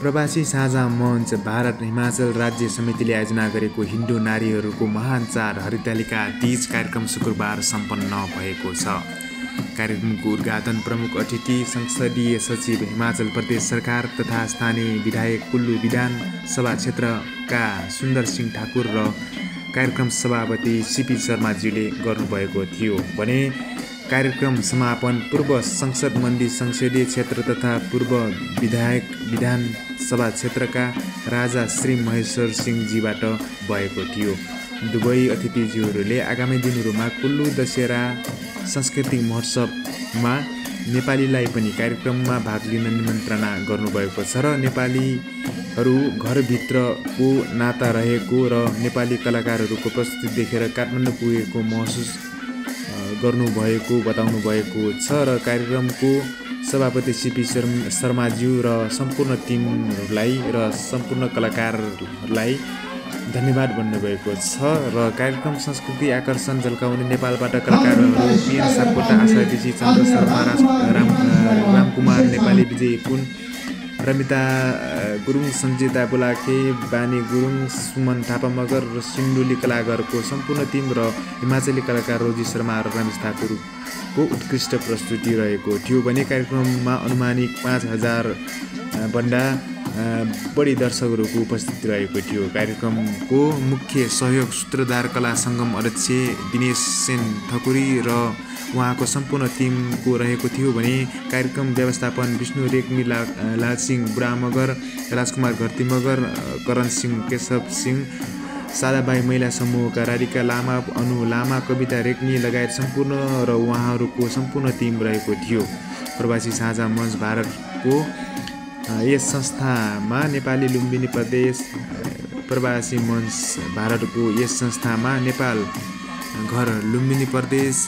प्रवासी साझा मञ्च भारत हिमाचल राज्य समितिले आयोजना गरेको हिन्दू नारीहरूको महान चाड हरितालिका तीज कार्यक्रम शुक्रबार सम्पन्न भएको छ। कार्यक्रमको उद्घाटन प्रमुख अतिथि संसदीय सचिव हिमाचल प्रदेश सरकार तथा स्थानीय विधायक कुल्लू विधान सभा क्षेत्रका सुन्दर सिंह ठाकुर र कार्यक्रम सभापति सीपी शर्माज्यूले गर्नुभएको थियो भने कार्यक्रम समापन पूर्व संसद मन्डी संसदीय क्षेत्र तथा पूर्व विधायक विधान सभा क्षेत्रका राजा श्री महेश्वर सिंहजीबाट भएको थियो। दुवै अतिथिज्यूहरूले आगामी दिनहरूमा कुल्लू दशहरा सांस्कृतिक महोत्सवमा नेपालीलाई पनि कार्यक्रममा भाग लिन निमन्त्रणा गर्नुभएको छ र नेपालीहरू घरभित्रको नाता रहेको र नेपाली कलाकारहरूको प्रस्तुति देखेर काठमाडौँ पुगेको महसुस गर्नुभएको बताउनु भएको छ र कार्यक्रमको सभापति सीपी शर्माज्यू र सम्पूर्ण टिमहरूलाई र सम्पूर्ण कलाकारहरूलाई धन्यवाद भन्नुभएको छ र कार्यक्रम संस्कृति आकर्षण झल्काउने नेपालबाट कलाकारहरू पिएन सापकोटा आशा विजय चन्द्र शर्मा रामकुमार नेपाली विजय पुन रमिता गुरुङ सञ्जिता बुलाखे बानी गुरुङ सुमन थापा मगर र सिन्डुली कलाकारको सम्पूर्ण टिम र हिमाचली कलाकार रोजी शर्मा र रमेश ठाकुरको उत्कृष्ट प्रस्तुति रहेको थियो भने कार्यक्रममा अनुमानिक 5000 भन्दा बढी दर्शकहरूको उपस्थिति रहेको थियो। कार्यक्रमको मुख्य सहयोग सूत्रधार कला सङ्गम अध्यक्ष दिनेश सेन ठकुरी र उहाँको सम्पूर्ण टिमको रहेको थियो भने कार्यक्रम व्यवस्थापन विष्णु रेग्मी लालसिंह बुढा मगर राजकुमार घरती मगर करण सिंह केशव सिंह सादाबाई महिला समूहका राधिका लामा अनु लामा कविता रेग्मी लगायत सम्पूर्ण र उहाँहरूको सम्पूर्ण टिम रहेको थियो। प्रवासी साझा मञ्च भारतको यस संस्थामा नेपाली लुम्बिनी प्रदेश प्रवासी मञ्च भारतको यस संस्थामा नेपाल घर लुम्बिनी प्रदेश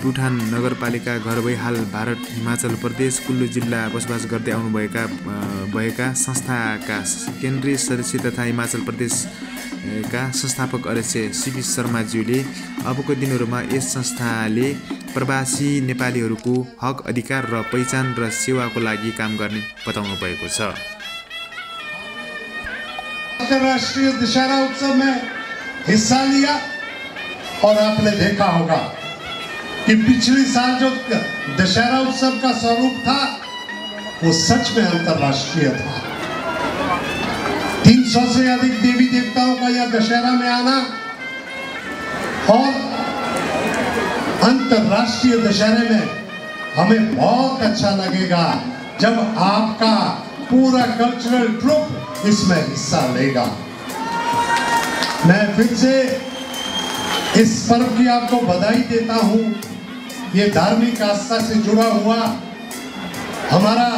प्युठान नगरपालिका घर भई हाल भारत हिमाचल प्रदेश कुल्लू जिल्ला बसोबास गर्दै आउनुभएका संस्थाका केन्द्रीय सदस्य तथा हिमाचल प्रदेशका संस्थापक अध्यक्ष सीपी शर्माज्यूले अबको दिनहरूमा यस संस्थाले प्रवासी नेपालीहरूको हक अधिकार र पहिचान र सेवाको लागि काम गर्ने बताउनु भएको छ। अंतर्राष्ट्रीय दशहरा उत्सव में हिस्सा लिया और आपने देखा होगा कि पिछले साल जो दशहरा उत्सव का स्वरूप था वो सच में अंतर्राष्ट्रीय था। 300 से अधिक देवी देवताओं का यह दशहरा में आना और अंतर्राष्ट्रीय दशहरे में हमें बहुत अच्छा लगेगा जब आपका पूरा कल्चरल ग्रुप इसमें हिस्सा लेगा। मैं फिर से इस पर्व की आपको बधाई देता हूं। ये धार्मिक आस्था से जुड़ा हुआ हमारा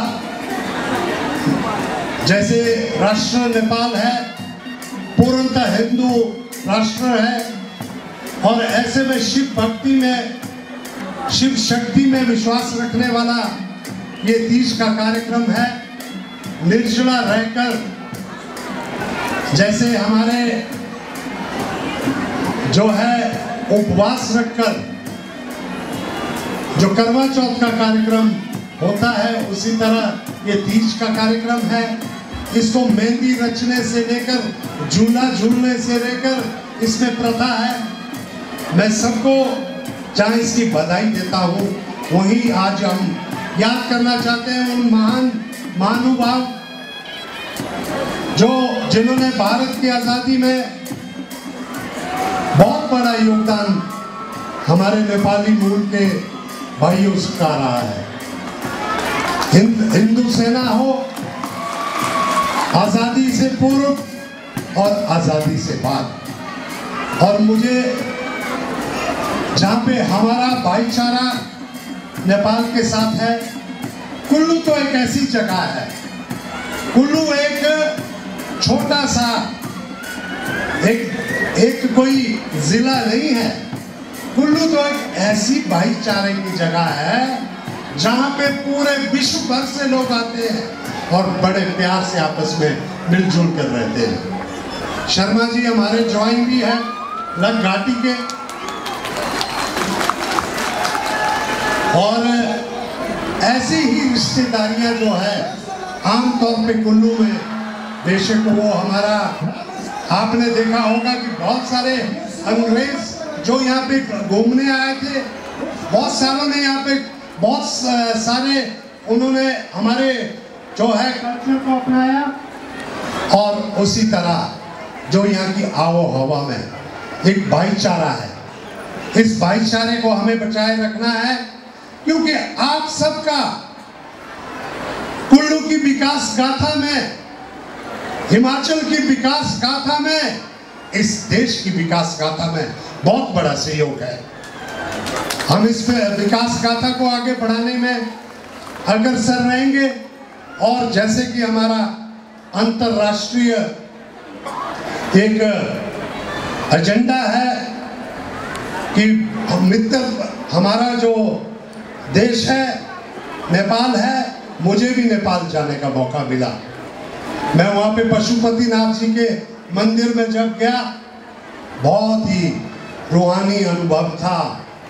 जैसे राष्ट्र नेपाल है, पूर्णतः हिंदू राष्ट्र है और ऐसे में शिव भक्ति में शिव शक्ति में विश्वास रखने वाला ये तीज का कार्यक्रम है। निर्जला रहकर जैसे हमारे जो है उपवास रखकर जो करवा चौथ का कार्यक्रम होता है उसी तरह ये तीज का कार्यक्रम है। इसको मेहंदी रचने से लेकर झूला झूलने से लेकर इसमें प्रथा है। मैं सबको चाहे इसकी बधाई देता हूँ। वहीं आज हम याद करना चाहते हैं उन महान महानुभाव जिन्होंने भारत की आज़ादी में बहुत बड़ा योगदान हमारे नेपाली मूल के भाइयों का रहा है। हिंदू सेना हो आज़ादी से पूर्व और आज़ादी से बाद। और मुझे जहाँ पे हमारा भाईचारा नेपाल के साथ है, कुल्लू तो एक ऐसी जगह है। कुल्लू एक छोटा सा एक कोई जिला नहीं है। कुल्लू तो एक ऐसी भाईचारे की जगह है जहाँ पे पूरे विश्व भर से लोग आते हैं और बड़े प्यार से आपस में मिलजुल कर रहते हैं। शर्मा जी हमारे ज्वाइन भी है लग घाटी के और ऐसी ही रिश्तेदारियां जो है आमतौर पे कुल्लू में बेशक वो हमारा, आपने देखा होगा कि बहुत सारे अंग्रेज जो यहाँ पे घूमने आए थे, बहुत सालों ने यहाँ पे बहुत सारे उन्होंने हमारे जो है कल्चर को अपनाया, और उसी तरह जो यहाँ की आबो हवा में एक भाईचारा है, इस भाईचारे को हमें बचाए रखना है, क्योंकि आप सबका कुल्लू की विकास गाथा में, हिमाचल की विकास गाथा में, इस देश की विकास गाथा में बहुत बड़ा सहयोग है। हम इस विकास गाथा को आगे बढ़ाने में अग्रसर रहेंगे, और जैसे कि हमारा अंतर्राष्ट्रीय एक एजेंडा है कि मित्र हमारा जो देश है नेपाल है, मुझे भी नेपाल जाने का मौका मिला। मैं वहाँ पे पशुपतिनाथ जी के मंदिर में जब गया, बहुत ही रूहानी अनुभव था,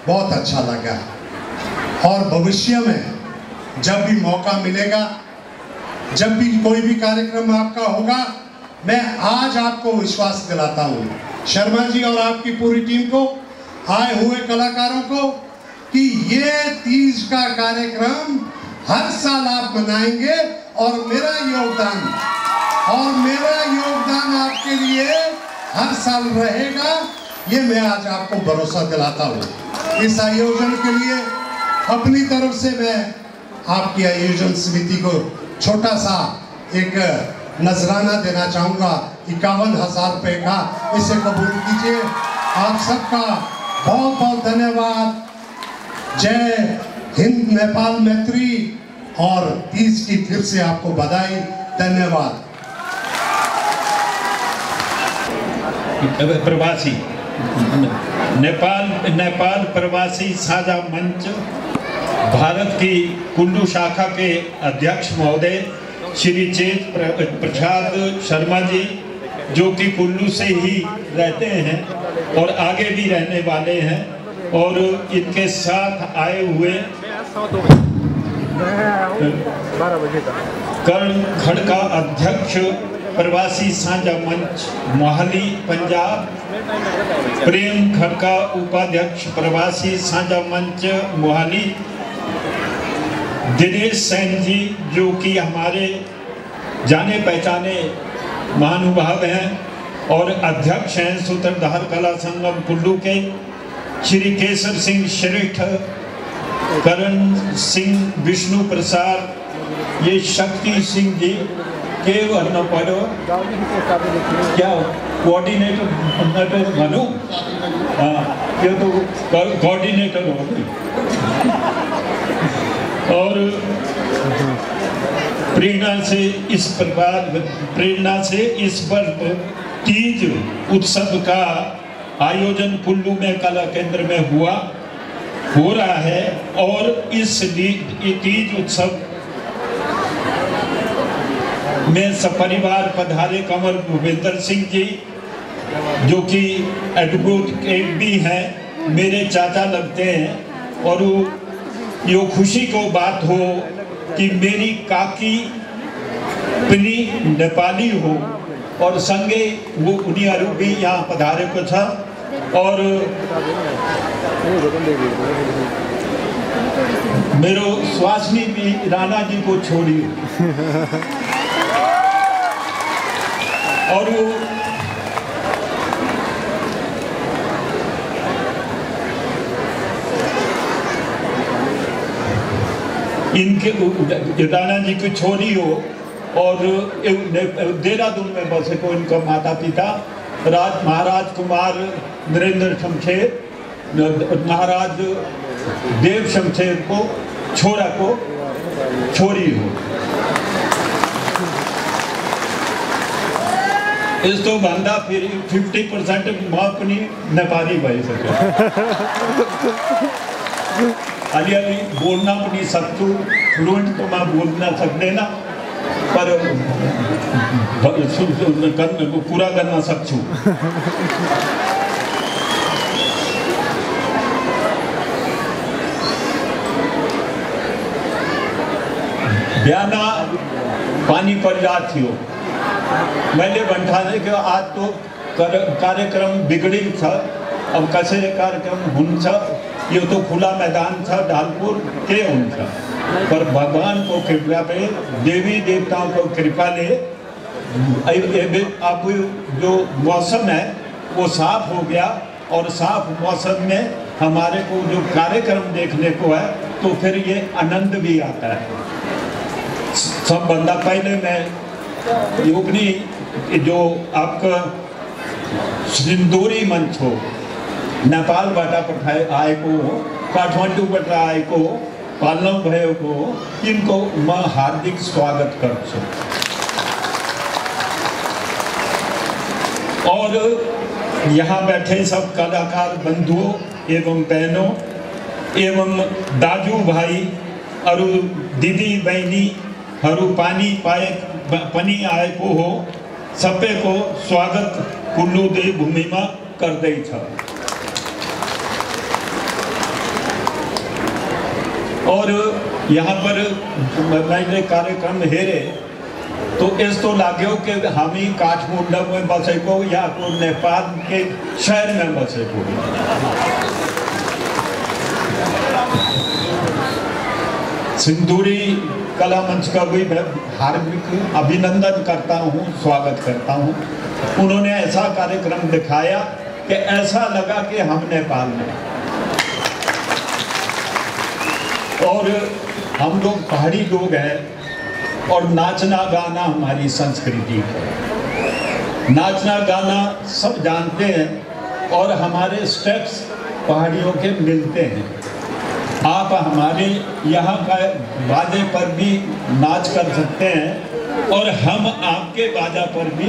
बहुत अच्छा लगा। और भविष्य में जब भी मौका मिलेगा, जब भी कोई भी कार्यक्रम आपका होगा, मैं आज आपको विश्वास दिलाता हूँ, शर्मा जी और आपकी पूरी टीम को, आए हुए कलाकारों को, कि ये तीज का कार्यक्रम हर साल आप मनाएंगे, और मेरा योगदान आपके लिए हर साल रहेगा, ये मैं आज आपको भरोसा दिलाता हूँ। इस आयोजन के लिए अपनी तरफ से मैं आपकी आयोजन समिति को छोटा सा एक नजराना देना चाहूँगा, 51,000 रुपये का, इसे कबूल कीजिए। आप सबका बहुत बहुत धन्यवाद। जय हिंद, नेपाल मैत्री, और तीज की फिर से आपको बधाई, धन्यवाद। प्रवासी नेपाल प्रवासी साझा मंच भारत की कुल्लू शाखा के अध्यक्ष महोदय श्री चेत प्रसाद शर्मा जी, जो कि कुल्लू से ही रहते हैं और आगे भी रहने वाले हैं, और इनके साथ आए हुए कर्ण खड़का अध्यक्ष प्रवासी साझा मंच मोहाली पंजाब, प्रेम खड़का उपाध्यक्ष प्रवासी साझा मंच मोहाली, दिनेश सेन जी जो कि हमारे जाने पहचाने महानुभाव हैं और अध्यक्ष हैं सूत्रधार कला संगम कुल्लू के, श्री केसर सिंह श्रेष्ठ, करण सिंह, विष्णु प्रसाद, ये शक्ति सिंह जी के वरना पढ़ो क्या कोऑर्डिनेटर मनु, हाँ ये तो कोऑर्डिनेटर हो गई, और प्रेरणा से इस पर तीज उत्सव का आयोजन कुल्लू में कला केंद्र में हो रहा है, और इस तीज उत्सव में सपरिवार पधारे कंवर भूपेंद्र सिंह जी, जो कि एडवोकेट भी हैं, मेरे चाचा लगते हैं, और यो खुशी को बात हो कि मेरी काकी पिनी नेपाली हो, और संगे वो उनियारू भी यहाँ पधारे को था, और मेरो स्वास्नी भी राणा जी को छोड़ी, और वो इनके राणा जी की छोरी हो, और देहरादून में बसे को इनका माता पिता महाराज कुमार नरेंद्र शमशेर, महाराज देव शमशेर को छोरा को छोरी हो। इस तो बंदा फिर 50% माँ अपनी नेपाली भाई सके अली बोलना भी नहीं सकूँ, फ्लुएंट तो मैं बोल ना सकते ना, पर पूरा करना सकूँ। ब्याना पानी पड़ रहा थी। मैंने बंठाने के आज तो कार्यक्रम बिगड़ी था, अब कैसे कार्यक्रम हुन था, ये तो खुला मैदान था ढालपुर के हुन था, पर भगवान को कृपा पे, देवी देवताओं को कृपा ले अब जो मौसम है वो साफ हो गया, और साफ मौसम में हमारे को जो कार्यक्रम देखने को है तो फिर ये आनंद भी आता है। सब बंदा पहले मैं अपनी जो आपका सिंदूरी मंच हो, नेपाल बाटा पठाए आए को, काठमांडू बटा आए को, पालव भय को, इनको मैं हार्दिक स्वागत करछो। और यहाँ बैठे सब कलाकार बंधुओं एवं बहनों एवं दाजू भाई और दीदी बहनी हरु पानी पाए पनी आए को हो, सबे को स्वागत कुल्लू दे भूमि में कर दे था। और यहाँ पर मैंने कार्यक्रम हेरे तो इस तो लाग्यो कि हम ही काठमांडू में बसे को या को नेपाल के शहर में बसे को। सिंदूरी कला मंच का भी मैं हार्दिक अभिनंदन करता हूँ, स्वागत करता हूँ। उन्होंने ऐसा कार्यक्रम दिखाया कि ऐसा लगा कि हम नेपाल में, और हम लोग पहाड़ी लोग हैं और नाचना गाना हमारी संस्कृति है। नाचना गाना सब जानते हैं और हमारे स्टेप्स पहाड़ियों के मिलते हैं। आप हमारे यहाँ का बाजे पर भी नाच कर सकते हैं और हम आपके बाजा पर भी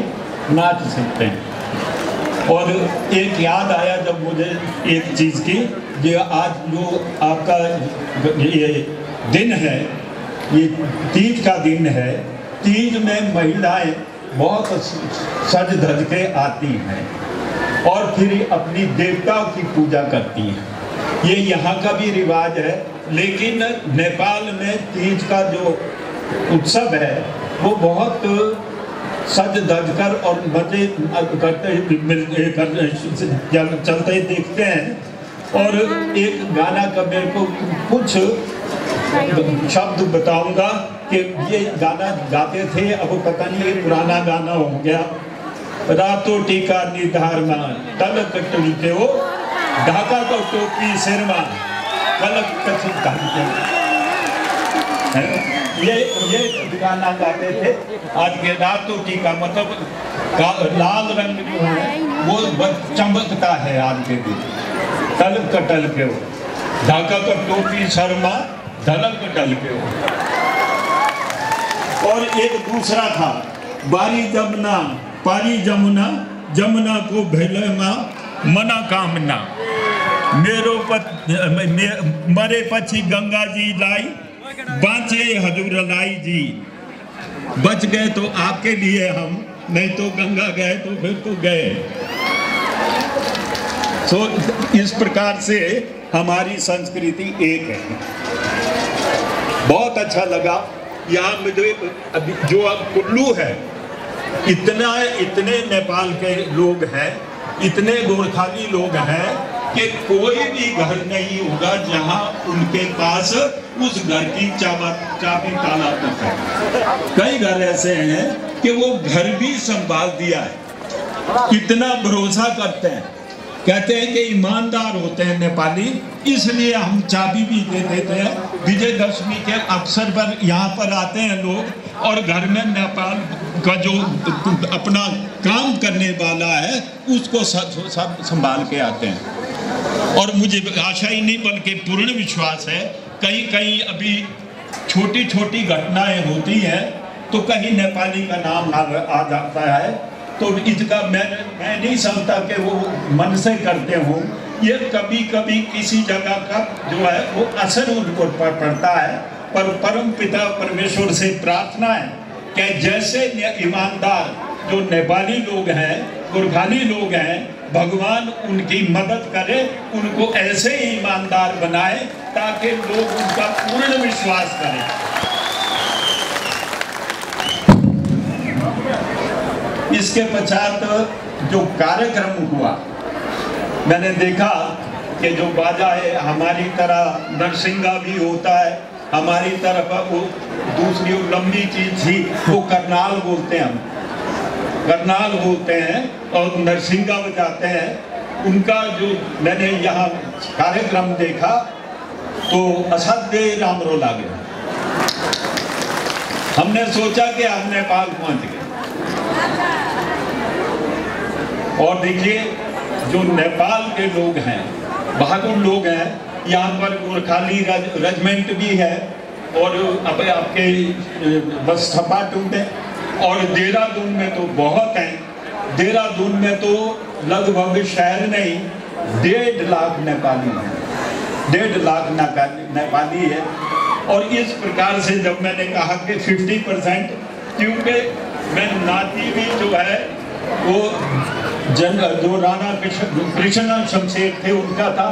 नाच सकते हैं। और एक याद आया जब मुझे एक चीज़ की, जो आज जो आपका ये दिन है, ये तीज का दिन है। तीज में महिलाएं बहुत सज धज के आती हैं और फिर अपनी देवताओं की पूजा करती हैं। ये यहाँ का भी रिवाज है, लेकिन नेपाल में तीज का जो उत्सव है वो बहुत सज धज कर और मजे करते चलते देखते हैं। और एक गाना का मेरे को कुछ शब्द बताऊंगा कि ये गाना गाते थे, अब पता नहीं ये पुराना गाना हो गया। रातों टीका निधार में तलक टूटे हो, ढाका को टोपी सिर में कलक कछुट ये गाना गाते थे। आज के रातों टीका मतलब लाल रंग जो है वो चमकता है आज के दिन। तलक कटल के हो, ढाका का टोपी शर्मा धलक डल के हो। और एक दूसरा था, बारी जमुना पारी जमुना, जमुना को भेले माँ मना कामना, मरे पछी गंगा जी लाई, बाँचे हजूर लाई जी। बच गए तो आपके लिए हम, नहीं तो गंगा गए तो फिर तो गए। तो इस प्रकार से हमारी संस्कृति एक है। बहुत अच्छा लगा। यहाँ मुझे जो अब कुल्लू है, इतने नेपाल के लोग हैं, इतने गोरखाली लोग हैं कि कोई भी घर नहीं होगा जहाँ उनके पास उस घर की चाबी ताला तक है। कई घर ऐसे हैं कि वो घर भी संभाल दिया है। इतना भरोसा करते हैं, कहते हैं कि ईमानदार होते हैं नेपाली, इसलिए हम चाबी भी दे देते हैं। विजयदशमी के अवसर पर यहाँ पर आते हैं लोग और घर में नेपाल का जो अपना काम करने वाला है उसको सब संभाल के आते हैं। और मुझे आशा ही नहीं बल्कि पूर्ण विश्वास है, कहीं कहीं अभी छोटी छोटी घटनाएं होती हैं तो कहीं नेपाली का नाम आ जाता है, तो इसका मैं नहीं समझता कि वो मन से करते हो। ये कभी कभी किसी जगह का जो है वो असर उनको पड़ता है। पर परम पिता परमेश्वर से प्रार्थना है कि जैसे ईमानदार जो नेपाली लोग हैं, गोरखाली लोग हैं, भगवान उनकी मदद करे, उनको ऐसे ही ईमानदार बनाए ताकि लोग उनका पूर्ण विश्वास करें। इसके पश्चात जो कार्यक्रम हुआ, मैंने देखा कि जो बाजा है हमारी तरह नरसिंगा भी होता है, हमारी तरफ वो दूसरी लंबी चीज थी वो करनाल बोलते हैं, हम करनाल बोलते हैं और नरसिंगा बजाते हैं। उनका जो मैंने यहाँ कार्यक्रम देखा तो असाध्य रामरो लागे। हमने सोचा कि हम नेपाल पहुंच गए। और देखिए जो नेपाल के लोग हैं, बहादुर लोग हैं, यहाँ पर गोरखाली रेजिमेंट भी है और अब आपके बस थपाटू में और देहरादून में तो बहुत हैं। देहरादून में तो लगभग शहर नहीं 1.5 लाख नेपाली हैं, 1.5 लाख नेपाली है। और इस प्रकार से जब मैंने कहा कि 50%, क्योंकि मैं नाती भी जो है वो जो राणा कृष्ण शमशेर थे उनका था,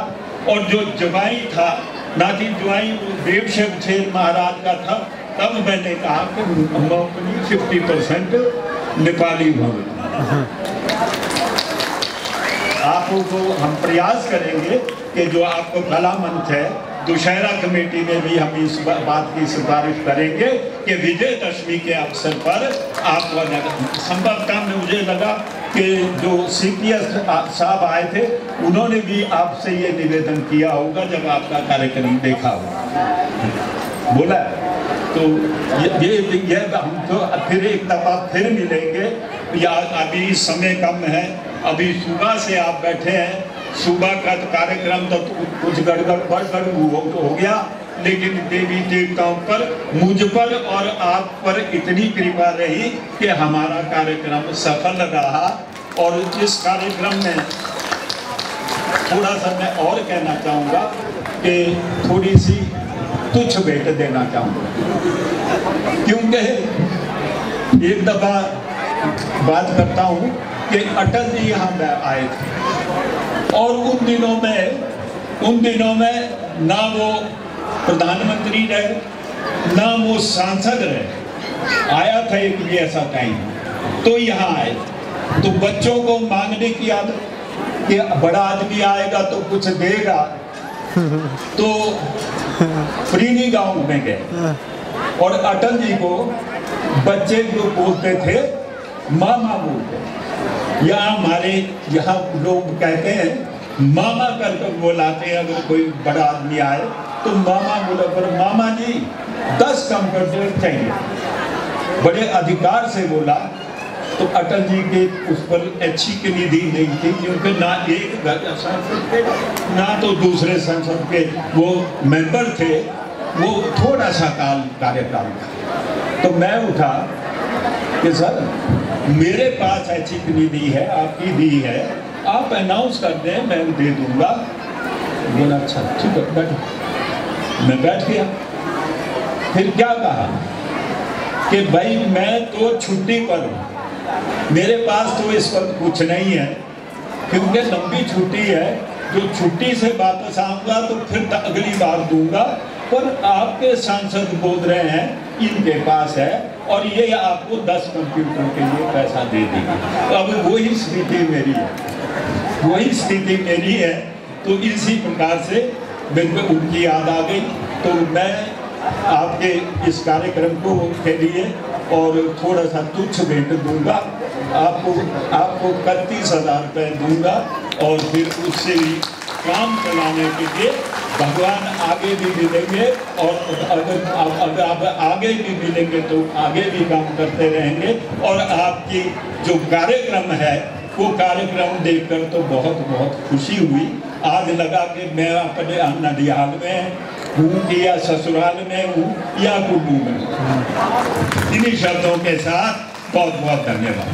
और जो जवाई था नाती जवाई देव शमशेर महाराज का था। तब मैंने कहा कि हम अपनी 50% नेपाली भवन। आपको हम प्रयास करेंगे कि जो आपको कला मंच है दुशहरा कमेटी में भी हम इस बात की सिफारिश करेंगे कि विजयदशमी के अवसर पर आप संभवतः मुझे लगा कि जो CPS साहब आए थे उन्होंने भी आपसे ये निवेदन किया होगा जब आपका कार्यक्रम देखा होगा, बोला। तो ये हम तो फिर एक दफा फिर मिलेंगे, या अभी समय कम है, अभी सुबह से आप बैठे हैं, सुबह का कार्यक्रम तो कुछ गड़बड़ हो गया, लेकिन देवी देवताओं पर, मुझ पर और आप पर इतनी कृपा रही कि हमारा कार्यक्रम सफल रहा। और इस कार्यक्रम में थोड़ा सा मैं और कहना चाहूँगा कि थोड़ी सी तुच्छ भेंट देना चाहूँगा, क्योंकि एक दफ़ा बात करता हूँ कि अटल जी यहाँ आए थे और उन दिनों में ना वो प्रधानमंत्री रहे ना वो सांसद रहे। आया था एक भी ऐसा टाइम, तो यहाँ आए तो बच्चों को मांगने की आदत कि बड़ा आदमी आएगा तो कुछ देगा, तो फ्रीनी गांव में गए और अटल जी को बच्चे जो बोलते थे मामा बोलते। यहाँ लोग कहते हैं मामा करके बुलाते हैं, अगर कोई बड़ा आदमी आए तो मामा बोला, पर मामा जी 10 कंप्यूटर चाहिए, बड़े अधिकार से बोला। तो अटल जी के उस पर अच्छी की निधि नहीं थी, क्योंकि ना एक संसद के ना तो दूसरे संसद के वो मेंबर थे, वो थोड़ा सा कार्यकाल था। तो मैं उठा कि सर मेरे पास ऐसी निधि है, आपकी दी है, आप अनाउंस कर दें, मैं दे दूंगा। बोला अच्छा ठीक है बैठो। मैं बैठ गया। फिर क्या कहा कि भाई मैं तो छुट्टी पर हूँ, मेरे पास तो इस वक्त कुछ नहीं है, क्योंकि लंबी छुट्टी है, जो छुट्टी से वापस आऊँगा तो फिर अगली बार दूंगा, पर आपके सांसद बोल रहे हैं इनके पास है और ये आपको 10 कंप्यूटर के लिए पैसा दे देंगे। अब वही स्थिति मेरी है, तो इसी प्रकार से मेरे को उनकी याद आ गई। तो मैं आपके इस कार्यक्रम को के लिए और थोड़ा सा तुच्छ भेंट दूंगा, आपको 31,000 रुपये दूंगा, और फिर उससे भी काम चलाने के लिए भगवान आगे भी मिलेंगे, और अगर आप आगे भी मिलेंगे तो आगे भी काम करते रहेंगे। और आपकी जो कार्यक्रम है वो कार्यक्रम देखकर तो बहुत बहुत खुशी हुई। आज लगा कि मैं अपने नडियाल में हूँ या ससुराल में हूँ या कुल्लू में। इन्हीं शब्दों के साथ बहुत बहुत धन्यवाद।